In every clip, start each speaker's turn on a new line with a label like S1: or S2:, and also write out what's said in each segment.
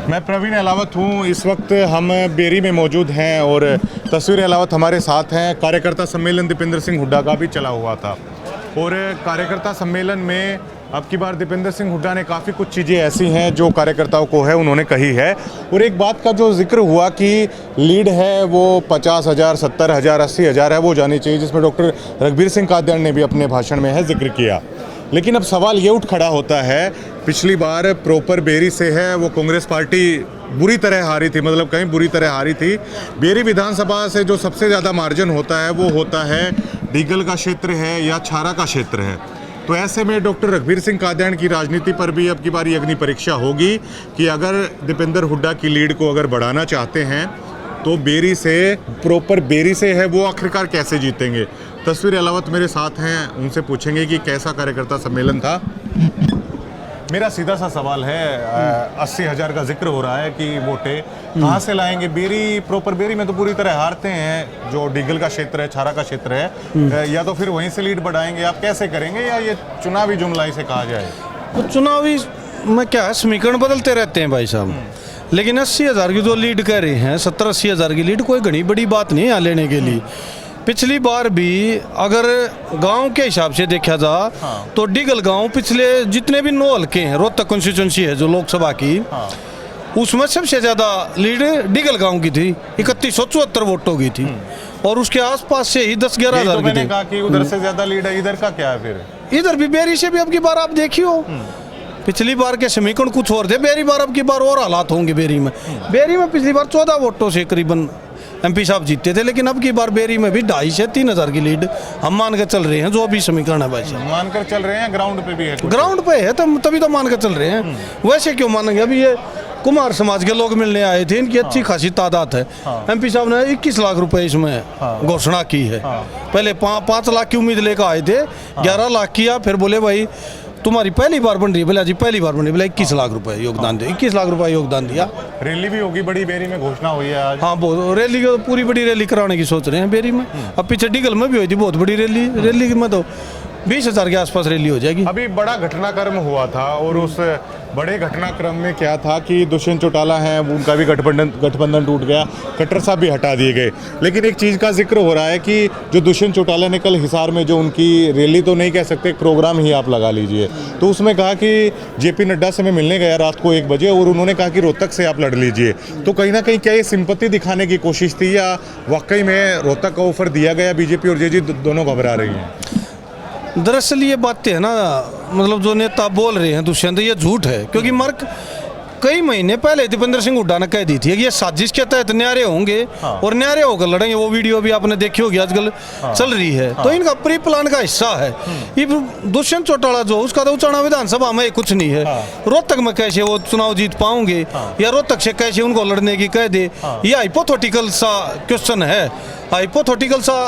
S1: मैं प्रवीण अहलावत हूँ। इस वक्त हम बेरी में मौजूद हैं और तस्वीर अहलावत हमारे साथ हैं। कार्यकर्ता सम्मेलन दीपेंद्र सिंह हुड्डा का भी चला हुआ था और कार्यकर्ता सम्मेलन में अब की बार दीपेंद्र सिंह हुड्डा ने काफ़ी कुछ चीज़ें ऐसी हैं जो कार्यकर्ताओं को है उन्होंने कही है। और एक बात का जो जिक्र हुआ कि लीड है वो 50,000, 70,000, 80,000 है, वो जानी चाहिए, जिसमें डॉक्टर रघुवीर सिंह कादियान ने भी अपने भाषण में है जिक्र किया। लेकिन अब सवाल ये उठ खड़ा होता है, पिछली बार प्रॉपर बेरी से है वो कांग्रेस पार्टी बुरी तरह हारी थी, मतलब कहीं बुरी तरह हारी थी। बेरी विधानसभा से जो सबसे ज़्यादा मार्जिन होता है वो होता है डीगल का क्षेत्र है या छारा का क्षेत्र है। तो ऐसे में डॉक्टर रघुवीर सिंह कादियान की राजनीति पर भी अब की बार अग्नि परीक्षा होगी कि अगर दीपेंद्र हुड्डा की लीड को अगर बढ़ाना चाहते हैं तो बेरी से, प्रॉपर बेरी से है वो आखिरकार कैसे जीतेंगे। तस्वीर अहलावत मेरे साथ हैं, उनसे पूछेंगे कि कैसा कार्यकर्ता सम्मेलन था। मेरा सीधा सा सवाल है, 80,000 का जिक्र हो रहा है कि वोटें कहाँ से लाएंगे? बेरी, प्रॉपर बेरी में तो पूरी तरह हारते हैं, जो डीगल का क्षेत्र है, छारा का क्षेत्र है, या तो फिर वहीं से लीड बढ़ाएंगे, आप कैसे करेंगे, या ये चुनावी जुमलाई से कहा जाए?
S2: तो चुनावी में क्या है, समीकरण बदलते रहते हैं भाई साहब। लेकिन 80,000 की जो लीड कह रहे हैं, 70-80,000 की लीड कोई घनी बड़ी बात नहीं है लेने के लिए। पिछली बार भी अगर गांव के हिसाब से देखा जा तो डीगल गांव पिछले जितने भी 9 हल्के हैं, रोहतक कॉन्स्टिट्यूंसी है जो लोकसभा की, उसमें सबसे ज़्यादा लीड डीगल गांव की थी, 3174 वोटों की थी। और उसके आसपास से ही 10-11 हज़ार की थी।
S1: मैंने कहा कि उधर से ज़्यादा लीड है, इधर का क्या है फिर?
S2: इधर भी बेरी से भी अब की बार आप देखियो, पिछली बार के समीकरण कुछ और थे, बेरी बार अब की बार और हालात होंगे बेरी में। बेरी में पिछली बार 14 वोटों से करीबन एमपी साहब जीते थे, लेकिन अब की बार बेरी में भी 2.5 से 3,000 की लीड हम मान कर चल रहे हैं, जो अभी समीकरण है भाई साहब।
S1: मान कर चल रहे हैं, ग्राउंड पे भी है?
S2: ग्राउंड पे है तो तभी तो मान कर चल रहे हैं, वैसे क्यों मानेंगे? अभी ये कुमार समाज के लोग मिलने आए थे, इनकी अच्छी खासी तादाद है। एमपी साहब ने 21 लाख रुपए इसमें घोषणा की है। पहले 5 लाख की उम्मीद लेकर आए थे, 11 लाख किया, फिर बोले भाई तुम्हारी पहली बार बन रही है, बोले जी पहली बार बन रही है, बोले 21 लाख रुपए योगदान दिया, 21 लाख रुपए योगदान दिया।
S1: रैली भी होगी बड़ी बेरी में, घोषणा हुई है आज।
S2: हाँ, बहुत रैली, पूरी बड़ी रैली कराने की सोच रहे हैं बेरी में। अब पीछे डीगल में भी हुई थी बहुत बड़ी रैली में तो 20,000 के आसपास रैली हो जाएगी।
S1: अभी बड़ा घटनाक्रम हुआ था और उस बड़े घटनाक्रम में क्या था कि दुष्यंत चौटाला हैं, उनका भी गठबंधन टूट गया, खट्टर साहब भी हटा दिए गए। लेकिन एक चीज़ का जिक्र हो रहा है कि जो दुष्यंत चौटाला ने कल हिसार में जो उनकी रैली तो नहीं कह सकते, एक प्रोग्राम ही आप लगा लीजिए, तो उसमें कहा कि जेपी नड्डा से मैं मिलने गया रात को 1 बजे और उन्होंने कहा कि रोहतक से आप लड़ लीजिए। तो कहीं ना कहीं क्या ये सिंपत्ति दिखाने की कोशिश थी या वाकई में रोहतक का ऑफर दिया गया? बीजेपी और जेडी दोनों घबरा रही हैं।
S2: दरअसल ये बातें है ना, मतलब जो नेता बोल रहे हैं दुष्यंत, ये झूठ है। क्योंकि मर्क कई महीने पहले दीपेंद्र सिंह हुड्डा ने कह दी थी कि ये साजिश के तहत न्यारे होंगे और न्यारे होकर लड़ेंगे। वो वीडियो भी आपने देखी होगी, आजकल चल रही है। तो इनका प्री प्लान का हिस्सा है। ये दुष्यंत चौटाला जो उसका तो उचाना विधानसभा में कुछ नहीं है। रोहतक में कैसे वो चुनाव जीत पाओगे या रोहतक से कैसे उनको लड़ने की कह दे, ये हाइपोथेटिकल सा क्वेश्चन है। हाइपोथेटिकल सा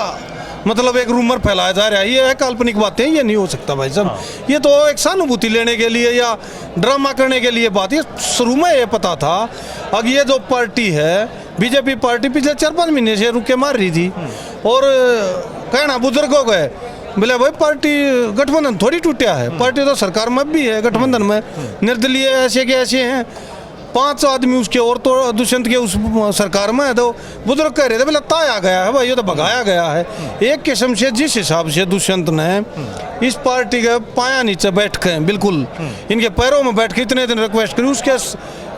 S2: मतलब एक रूमर फैलाया जा रहा है, ये है काल्पनिक बातें, ये नहीं हो सकता भाई साहब। ये तो एक सहानुभूति लेने के लिए या ड्रामा करने के लिए बात, ये शुरू में ये पता था। अब ये जो पार्टी है बीजेपी पार्टी, पिछले 4-5 महीने से रुके मार रही थी और कहना बुजुर्गों को है, बोले भाई पार्टी गठबंधन थोड़ी टूटा है, पार्टी तो सरकार में भी है, गठबंधन में निर्दलीय ऐसे के ऐसे हैं, 5 आदमी उसके और तो दुष्यंत के उस सरकार में है। तो बुजुर्ग कह रहे थे बोले तय आ गया है भाई, ये तो भगाया गया है। एक किस्म से जिस हिसाब से दुष्यंत ने इस पार्टी के पाया नीचे बैठ के, बिल्कुल इनके पैरों में बैठ के इतने दिन रिक्वेस्ट करी, उसके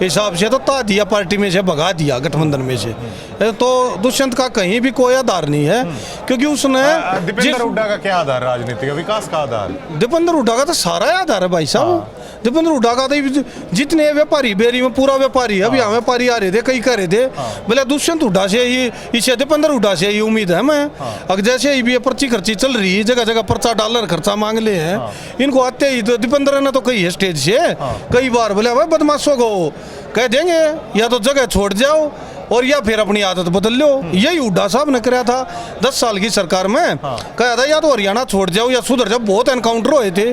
S2: हिसाब से तो ता दिया, पार्टी में से भगा दिया, गठबंधन में से। तो दुष्यंत का कहीं भी कोई आधार नहीं है, क्योंकि उसने
S1: दीपेंद्र हुड्डा का क्या आधार, राजनीति का विकास का आधार?
S2: दीपेंद्र हुड्डा का तो सारा आधार है भाई साहब। दीपेंद्र हुड्डा का तो जितने व्यापारी बेरी में पूरा व्यापारी है, अभी यहाँ व्यापारी आ रहे थे, कई कह रहे थे बोले दुष्यंत हुड्डा से ही, इसे दीपेंद्र हुड्डा से ही उम्मीद है मैं। अब जैसे ही भी पर्ची खर्ची चल रही है, जगह जगह पर्चा डॉलर खर्चा मांग ले हैं, इनको आते ही तो दीपेंद्र ने तो कही है स्टेज से कई बार, बोले भाई बदमाशों को कह देंगे या तो जगह छोड़ जाओ और या फिर अपनी आदत बदल लो। यही हुड्डा साहब ने कराया था 10 साल की सरकार में, कहा था या तो हरियाणा छोड़ जाओ या सुधर जाओ। बहुत एनकाउंटर हुए थे,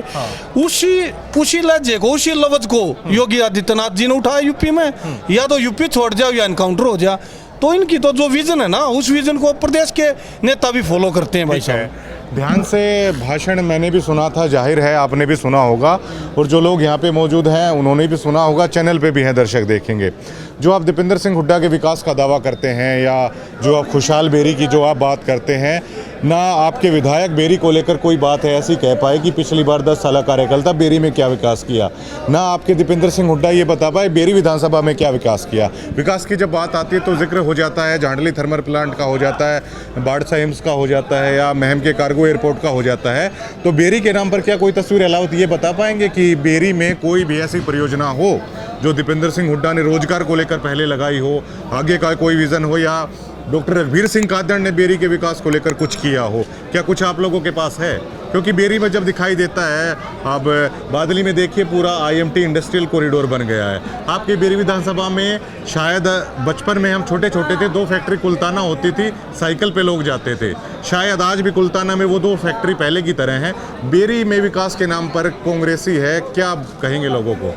S2: उसी लहजे को, उसी लफ्ज को योगी आदित्यनाथ जी ने उठाया यूपी में, या तो यूपी छोड़ जाओ या एनकाउंटर हो जाए। तो इनकी तो जो विजन है ना, उस विजन को प्रदेश के नेता भी फॉलो करते हैं भाई साहब।
S1: ध्यान से भाषण मैंने भी सुना था, जाहिर है आपने भी सुना होगा, और जो लोग यहाँ पे मौजूद हैं उन्होंने भी सुना होगा, चैनल पे भी हैं, दर्शक देखेंगे। जो आप दीपेंद्र सिंह हुड्डा के विकास का दावा करते हैं या जो आप खुशहाल बेरी की जो आप बात करते हैं, ना आपके विधायक बेरी को लेकर कोई बात है ऐसी कह पाए कि पिछली बार 10 साल कार्यकाल था बेरी में क्या विकास किया, ना आपके दीपेंद्र सिंह हुड्डा ये बता पाए बेरी विधानसभा में क्या विकास किया। विकास की जब बात आती है तो जिक्र हो जाता है झांडली थर्मल प्लांट का, हो जाता है बाड़सा एम्स का, हो जाता है या महम के कार्गो एयरपोर्ट का हो जाता है। तो बेरी के नाम पर क्या कोई तस्वीर अलावत ये बता पाएंगे कि बेरी में कोई भी ऐसी परियोजना हो जो दीपेंद्र सिंह हुड्डा ने रोजगार को लेकर पहले लगाई हो, आगे का कोई विजन हो, या डॉक्टर रघुवीर सिंह कादड़ ने बेरी के विकास को लेकर कुछ किया हो, क्या कुछ आप लोगों के पास है? क्योंकि बेरी में जब दिखाई देता है, अब बादली में देखिए पूरा आईएमटी इंडस्ट्रियल कॉरिडोर बन गया है। आपके बेरी विधानसभा में शायद बचपन में हम छोटे छोटे थे, 2 फैक्ट्री कुल्ताना होती थी, साइकिल पे लोग जाते थे, शायद आज भी कुल्ताना में वो 2 फैक्ट्री पहले की तरह हैं। बेरी में विकास के नाम पर कांग्रेसी है, क्या आप कहेंगे लोगों को?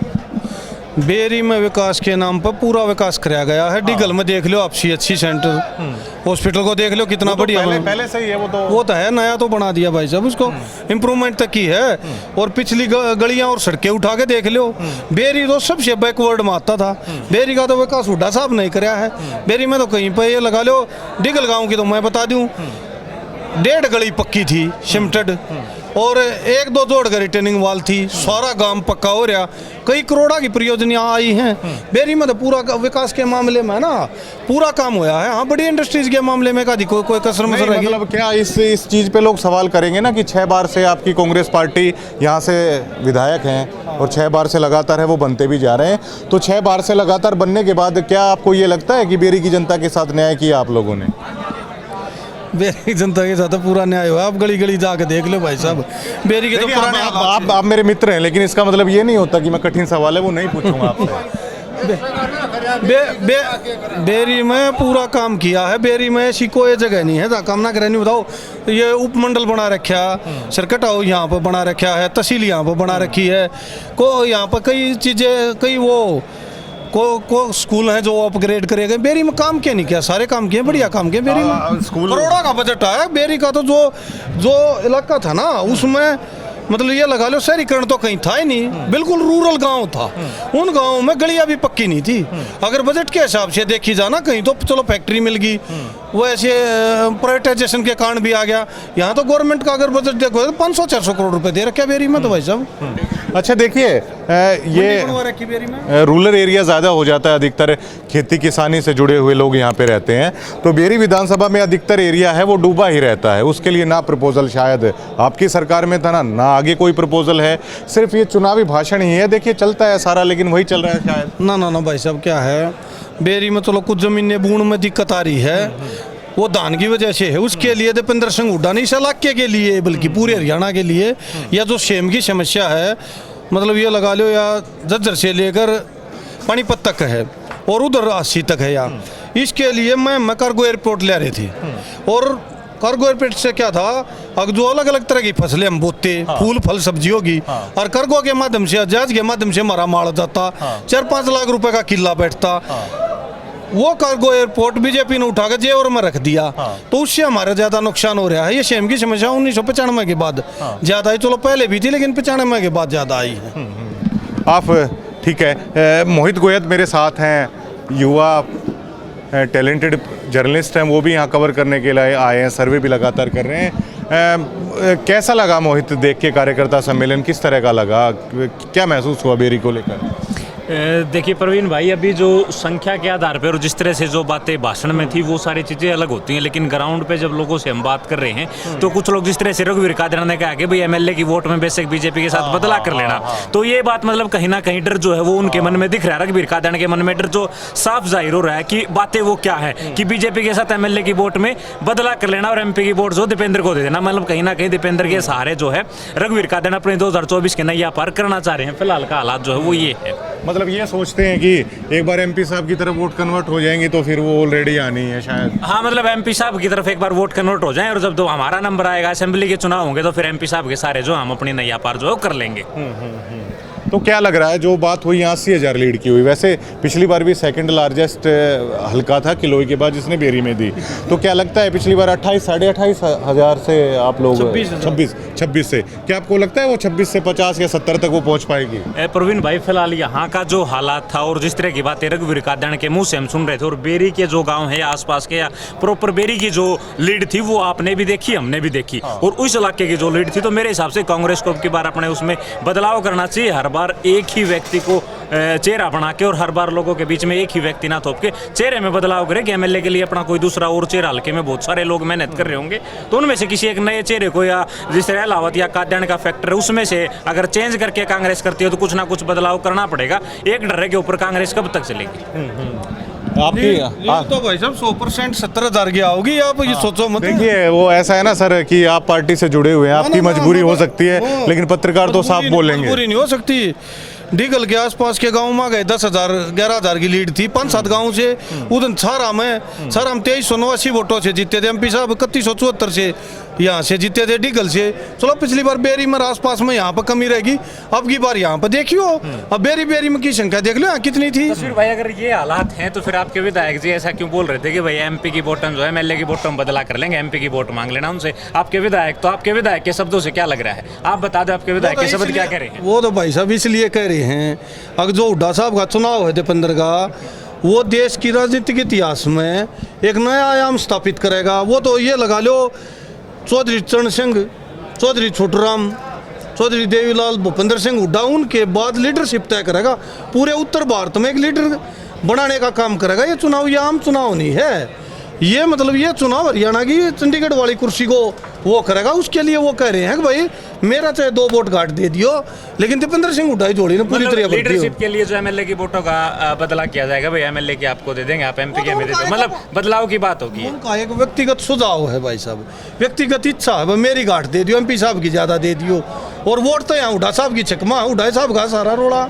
S2: बेरी में विकास के नाम पर पूरा विकास कराया गया है। डिगल में देख लो आप, CHC सेंटर, हॉस्पिटल को देख लो कितना बढ़िया,
S1: पहले से ही है
S2: वो तो है, नया तो बना दिया भाई साहब, उसको इम्प्रूवमेंट तक की है। और पिछली गलियां और सड़कें उठा के देख लो, बेरी तो सबसे बैकवर्ड में आता था। बेरी का तो विकास हुड्डा साहब नहीं कराया है। बेरी में तो कहीं पर ये लगा लो, डिगल गाँव की तो मैं बता दूँ 1.5 गली पक्की थी सिमटेड, और 1-2 जोड़ का रिटर्निंग वाल थी, सारा गांव पक्का हो रहा, कई करोड़ा की परियोजना आई हैं। बेरी में तो पूरा विकास के मामले में ना पूरा काम होया है। हाँ, बड़ी इंडस्ट्रीज के मामले में कोई कसर मसर रहेगी?
S1: मतलब क्या इस चीज़ पे लोग सवाल करेंगे ना कि 6 बार से आपकी कांग्रेस पार्टी यहाँ से विधायक हैं और 6 बार से लगातार है वो बनते भी जा रहे हैं, तो 6 बार से लगातार बनने के बाद क्या आपको ये लगता है कि बेरी की जनता के साथ न्याय किया आप लोगों ने?
S2: बेरी जनता के साथ पूरा न्याय हुआ। आप गली गली जाके देख लो भाई साहब, बेरी के तो पुराने
S1: आप मेरे मित्र हैं, लेकिन इसका मतलब ये नहीं होता कि मैं कठिन सवाल है वो नहीं पूछूंगा आपसे।
S2: बेरी में पूरा काम किया है। बेरी में ऐसी कोई जगह नहीं है जहाँ काम ना करे। नहीं बताओ, ये उपमंडल बना रखा, सर्किट हाउस यहाँ पर बना रखा है, तहसील यहाँ पर बना रखी है, को यहाँ पर कई चीज़ें, कई वो को स्कूल हैं जो अपग्रेड करे गए। बेरी में काम क्या नहीं किया, सारे काम किए, बढ़िया काम किए। बेरी में करोड़ों का बजट आया। बेरी का तो जो इलाका था ना, उसमें मतलब ये लगा लो शहरीकरण तो कहीं था ही नहीं, बिल्कुल रूरल गांव था। उन गांवों में गलियां भी पक्की नहीं थी। अगर बजट के हिसाब से देखी जाना, कहीं तो चलो फैक्ट्री मिल गई, वो ऐसे प्राइवेटाइजेशन के कारण भी आ गया। यहाँ तो गवर्नमेंट का अगर बजट देखो तो 500-400 करोड़ रुपए दे रखे बेरी में तो भाई साहब।
S1: अच्छा देखिए, ये रूरल एरिया ज़्यादा हो जाता है, अधिकतर खेती किसानी से जुड़े हुए लोग यहाँ पे रहते हैं, तो बेरी विधानसभा में अधिकतर एरिया है वो डूबा ही रहता है। उसके लिए ना प्रपोजल शायद आपकी सरकार में था, ना आगे कोई प्रपोजल है, सिर्फ ये चुनावी भाषण ही है। देखिए चलता है सारा, लेकिन वही चल रहा है शायद।
S2: ना भाई साहब, क्या है, बेरी में चलो कुछ ज़मीनें बूढ़ में दिक्कत आ रही है, वो धान की वजह से है। उसके लिए दीपेंद्र सिंह हुड्डा ने इस इलाके के लिए, बल्कि पूरे हरियाणा के लिए, या जो सेम की समस्या है, मतलब ये लगा लो या झज्जर से लेकर पानीपत तक है और उधर 80 तक है, यहाँ इसके लिए मैं कार्गो एयरपोर्ट ले रही थी। और कार्गो एयरपोर्ट से क्या था, अगर जो अलग अलग तरह की फसलें हम बोते, फूल फल सब्जियों की, और कार्गो के माध्यम से, जहाज के माध्यम से हमारा माल जाता, 4-5 लाख रुपए का किला बैठता। वो कार्गो एयरपोर्ट बीजेपी ने उठाकर जेवर में रख दिया, तो उससे हमारा ज्यादा नुकसान हो रहा है। ये सेम की समस्या 1995 के बाद ज्यादा आई, चलो पहले भी थी, लेकिन 95 के बाद ज्यादा आई है।
S1: आप ठीक है, मोहित गोयत मेरे साथ हैं, युवा टैलेंटेड जर्नलिस्ट हैं, वो भी यहाँ कवर करने के लिए आए हैं, सर्वे भी लगातार कर रहे हैं। कैसा लगा मोहित देख के कार्यकर्ता सम्मेलन, किस तरह का लगा, क्या महसूस हुआ बेरी को लेकर?
S3: देखिए प्रवीण भाई, अभी जो संख्या के आधार पर और जिस तरह से जो बातें भाषण में थी वो सारी चीज़ें अलग होती हैं, लेकिन ग्राउंड पे जब लोगों से हम बात कर रहे हैं तो कुछ लोग जिस तरह से रघुवीर कादड़ ने कहा कि भाई एमएलए की वोट में बेशक बीजेपी के साथ बदला कर लेना, तो ये बात मतलब कहीं ना कहीं डर जो है वो उनके मन में दिख रहा है। रघुवीर कादड़ के मन में डर जो साफ जाहिर हो रहा है कि बातें वो क्या है कि बीजेपी के साथ एमएलए की वोट में बदला कर लेना और एमपी की वोट जो दीपेंद्र को दे देना। मतलब कहीं ना कहीं दीपेंद्र के सहारे जो है रघुवीर कादड़ अपने 2024 के नैया पार करना चाह रहे हैं। फिलहाल का हालात जो है वो ये है,
S1: मतलब ये सोचते हैं कि एक बार एमपी साहब की तरफ वोट कन्वर्ट हो जाएंगे तो फिर वो ऑलरेडी आनी है शायद।
S3: हाँ, मतलब एमपी साहब की तरफ एक बार वोट कन्वर्ट हो जाए और जब तो हमारा नंबर आएगा, असेंबली के चुनाव होंगे, तो फिर एमपी साहब के सारे जो हम अपनी नैया पार जो है कर लेंगे।
S1: तो क्या लग रहा है, जो बात हुई 80,000 लीड की हुई, वैसे पिछली बार भी सेकंड लार्जेस्ट हल्का था किलोई के बाद जिसने बेरी में दी, तो क्या लगता है पिछली बार 28 साढ़े 28,000 से आप लोग 26 से, क्या आपको लगता है वो 26 से 50 या 70 तक वो पहुंच पाएगी?
S3: प्रवीण भाई, फिलहाल यहाँ का जो हालात था और जिस तरह की बातें रघुवीर कादयान के मुंह से हम सुन रहे थे, और बेरी के जो गांव है आसपास के, या प्रॉपर बेरी की जो लीड थी वो आपने भी देखी, हमने भी देखी, और उस इलाके की जो लीड थी, तो मेरे हिसाब से कांग्रेस को अब की बार अपने उसमें बदलाव करना चाहिए। हर बार एक ही व्यक्ति को चेहरा बना के और हर बार लोगों के बीच में एक ही व्यक्ति ना थोप के चेहरे में बदलाव करे कि एमएलए के लिए अपना कोई दूसरा और चेहरा, हल्के में बहुत सारे लोग मेहनत कर रहे होंगे, तो उनमें से किसी एक नए चेहरे को, या जिस तरह अलावत या कादयान का फैक्टर उसमें से अगर चेंज करके कांग्रेस करती है तो कुछ ना कुछ बदलाव करना पड़ेगा। एक डर के ऊपर कांग्रेस कब तक चलेगी?
S1: आपकी
S2: तो भाई साहब 100% 70,000 की आओगी, आप ये सोचो मत।
S1: देखिए वो ऐसा है ना सर कि आप पार्टी से जुड़े हुए हैं, आपकी मजबूरी हो सकती है, लेकिन पत्रकार तो साफ बोलेंगे।
S2: मजबूरी नहीं हो सकती। डीगल के आसपास के गांव में गए 10,000 11,000 की लीड थी 5-7 गांव से। उधर सारा में 2389 वोटों से जीते थे। एमपी साहब 3174 से यहाँ से जीते थे डीगल से। चलो पिछली बार बेरी में आसपास में यहाँ पर कमी रहेगी, अब की बार यहाँ पर देखियो, अब बेरी में की संख्या देख लो यहाँ कितनी थी।
S3: तस्वीर भाई, अगर ये हालात हैं तो फिर आपके विधायक जी ऐसा क्यों बोल रहे थे कि भाई एमपी की वोट जो है एमएलए की वोट हम बदला कर लेंगे, एमपी की वोट मांग लेना उनसे? आपके विधायक के शब्दों से क्या लग रहा है? आप बता दो आपके विधायक के शब्द क्या कह रहे हैं?
S2: वो तो भाई साहब इसलिए कह रहे हैं, अगर जो हुड्डा साहब का चुनाव है दीपेंद्र का, वो देश की राजनीतिक इतिहास में एक नया आयाम स्थापित करेगा। वो तो ये लगा लो, चौधरी चरण सिंह, चौधरी छोटूराम, चौधरी देवीलाल, भूपेंद्र सिंह हुड्डा, उनके बाद लीडरशिप तय करेगा। पूरे उत्तर भारत में एक लीडर बनाने का काम करेगा। ये चुनाव ये आम चुनाव नहीं है, ये मतलब ये चुनाव हरियाणा की चंडीगढ़ वाली कुर्सी को वो करेगा। उसके लिए वो कह रहे हैं कि भाई मेरा चाहे 2 वोट घाट दे दियो, लेकिन दीपेंद्र सिंह हुड्डा जोड़ी ने पूरी तरह
S3: लीडरशिप के लिए जो एमएलए की वोटों का बदला किया जाएगा, भाई एमएलए की आपको दे देंगे, आप एमपी के में दे दो, मतलब बदलाव की बात होगी।
S2: उनका एक व्यक्तिगत सुझाव है भाई साहब, व्यक्तिगत इच्छा है, मेरी घाट दे दियो, एमपी साहब की ज्यादा दे दियो। और वोट तो यहाँ हुड्डा साहब की चकमा, हुड्डा साहब का सारा रोड़ा।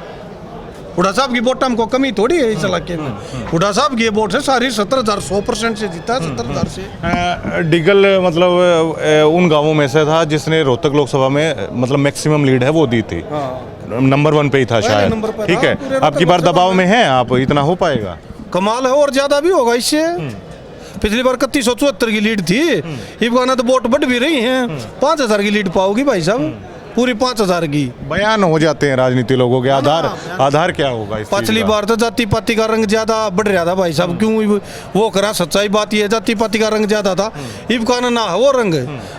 S2: हुड्डा साहब की वोट हमको कमी थोड़ी है इस इलाके में। हुड्डा साहब की वोट है सारी 70,000, 100% से जीता है 70,000 से।
S1: डिगल मतलब उन गांवों में से था जिसने रोहतक लोकसभा में मतलब मैक्सिमम लीड है वो दी थी, नंबर 1 पे ही था शायद, ठीक है। अब की बार दबाव में है आप, इतना हो पाएगा?
S2: कमाल है, और ज्यादा भी होगा इससे। पिछली बार 3174 की लीड थी, इस बार तो वोट बढ़ भी रही हैं, 5,000 की लीड पाओगी भाई साहब, पूरी 5,000 की।
S1: बयान हो जाते हैं राजनीति लोगों के, आधार क्या होगा इस चीज़
S2: पिछली
S1: का?
S2: बार तो जाति पाति का रंग ज्यादा बढ़ रहा था भाई साहब, क्यों वो करा? सच्चाई बात ये, जाति पाति का रंग ज्यादा था, इब का ना है वो रंग।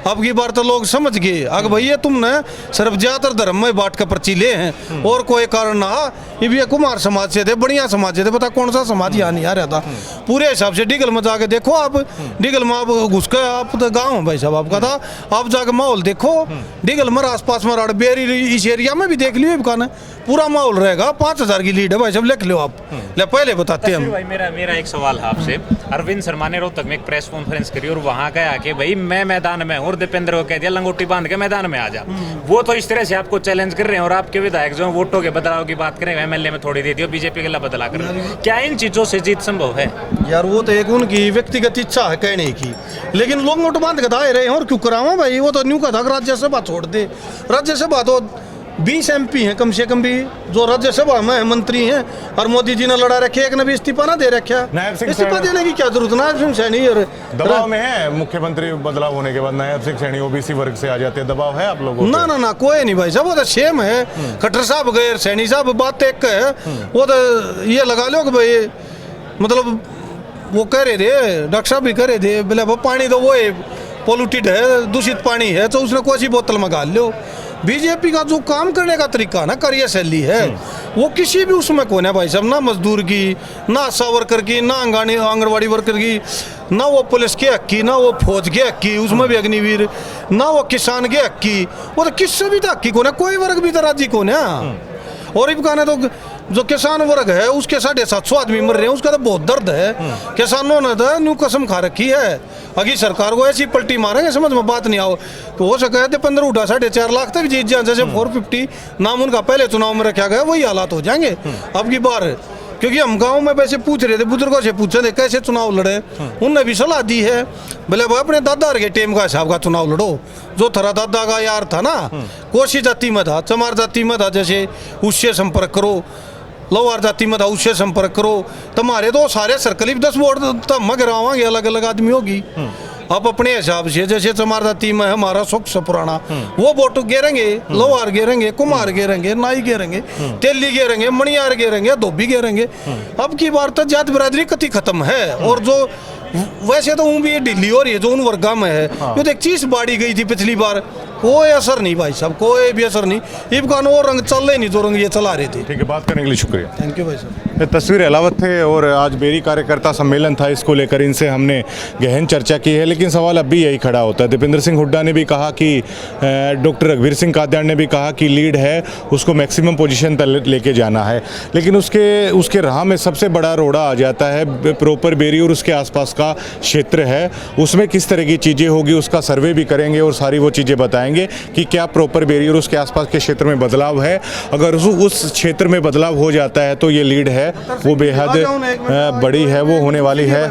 S2: अब की बार तो लोग समझ गए, अगर भैया तुमने सिर्फ ज्यादातर धर्म में बांट कर पर्ची ले हैं और कोई कारण ना, इब ये कुमार समाज से थे, बढ़िया समाज से थे, पता कौन सा समाज यहाँ नहीं आ रहा था। पूरे हिसाब से डीगल में जाके देखो आप, डीगल में आप घुस के, आप तो गाँव है भाई साहब आपका था, आप जाके माहौल देखो डीगल में आसपास में बेरी इस एरिया में भी देख लियो, दुकान है पूरा माहौल रहेगा। 5,000 की लीड है भाई साहब, लिख लो आप, ले पहले बताते हैं हम।
S3: भाई मेरा एक सवाल है आपसे। अरविंद शर्मा ने रोहतक में एक प्रेस कॉन्फ्रेंस करी और वहां कहा कि भाई मैं मैदान में हूं, और दीपेंद्र को कह दिया लंगोटी बांध के मैदान में आ जा। वो तो इस तरह से आपको चैलेंज कर रहे हैं, और आपके विधायक जो वोटों के बदलाव की बात करें, एमएलए में थोड़ी दे दियो, बीजेपी के लिए बदला कर रहे हैं। क्या इन चीजों से जीत संभव है?
S2: यार वो तो एक उनकी व्यक्तिगत इच्छा है कहने की, लेकिन लोग नोट बांध के दाए रहे हैं, और क्यों करावा भाई? वो तो न्यू का था राज्यसभा छोड़ दे, राज्यसभा तो 20 एमपी हैं कम से कम भी जो राज्यसभा में मंत्री हैं, और मोदी जी ने लड़ा रखे, एक ने भी इस्तीफा ना दे रखा। इस्तीफा देने की क्या जरूरत? नायब सिंह सैनी और
S1: दबाव में है मुख्यमंत्री बदलाव होने के बाद, नायब सिंह सैनी ओबीसी वर्ग से आ जाते हैं, दबाव है आप लोगों
S2: ना ना ना कोई नहीं भाई साहब, वो तो सेम है। खट्टर साहब गए, सैनी साहब बात एक है, वो तो ये लगा लो कि भाई मतलब वो कह रहे थे, डॉक्टर साहब भी कह रहे थे, बोले वो पानी तो वो है पोल्यूटेड है, दूषित पानी है, तो उसने कोई सी बोतल में डाल लो। बीजेपी का जो काम करने का तरीका ना, कार्यशैली है, वो किसी भी उसमें कौन है भाई साहब, ना मजदूर की, ना आशा वर्कर की, ना आंगनवाड़ी वर्कर की, ना वो पुलिस के हक की, ना वो फौज के हक की, उसमें भी अग्निवीर, ना वो किसान के हक की, वो तो किससे भी हक की कौन है, कोई वर्ग भी तो राजी कौन है। और इब कहने तो जो किसान वर्ग है उसके 750 आदमी मर रहे हैं, उसका तो बहुत दर्द है। किसानों ने तो न्यू कसम खा रखी है, अगी सरकार को ऐसी पलटी मारेंगे समझ में बात नहीं आओ तो हो सके दीपेंद्र हुड्डा 4.5 लाख तक जीत जाए, जैसे 450 नाम उनका पहले चुनाव में रखा गया, वही हालात हो जाएंगे अब की बार। क्योंकि हम गांव में वैसे पूछ रहे थे, बुजुर्गों से पूछे थे कैसे चुनाव लड़े, उनने भी सलाह दी है बोले भाई अपने दादा के टेम का हिसाब का चुनाव लड़ो। जो थारा दादा का यार था ना, कोशी जाति में था, चमार जाति में था, जैसे उससे संपर्क करो, लोहार जाति में था उससे संपर्क करो। तुम्हारे तो सारे सर्कल 10 वोट तो हम गिरावांगे अलग अलग आदमी होगी। आप अपने हिसाब से जैसे चमार जाति में हमारा सुख से पुराना वो वोट गिरेंगे, लोहार गिरेंगे, कुमार गिरेंगे, नाई गिरेंगे, तेली गिरेंगे, मणियार गिरेंगे, धोबी गिरेंगे। अब की बार तो जात बिरादरी कति खत्म है। और जो वैसे तो भी ढीली हो रही है जो उन वर्गा में है, जो एक चीज बाड़ी गई थी पिछली बार, कोई असर नहीं भाई साहब, कोई भी असर नहीं। इब का वो रंग चल रहे नहीं जो रंग ये चला रहे थे।
S1: ठीक है, बात करने के लिए शुक्रिया।
S2: थैंक यू भाई साहब।
S1: ये तस्वीर अलावत थे और आज बेरी कार्यकर्ता सम्मेलन था, इसको लेकर इनसे हमने गहन चर्चा की है। लेकिन सवाल अब भी यही खड़ा होता है। दीपेंद्र सिंह हुड्डा ने भी कहा कि डॉक्टर रघुवीर सिंह कादियान ने भी कहा कि लीड है उसको मैक्सिमम पोजीशन तक लेके जाना है, लेकिन उसके राह में सबसे बड़ा रोड़ा आ जाता है प्रॉपर बेरी और उसके आसपास का क्षेत्र है। उसमें किस तरह की चीज़ें होगी उसका सर्वे भी करेंगे और सारी वो चीज़ें बताएंगे कि क्या प्रॉपर बेरी और उसके आसपास के क्षेत्र में बदलाव है। अगर उस क्षेत्र में बदलाव हो जाता है तो ये लीड है वो बेहद बड़ी है, वो होने वाली है।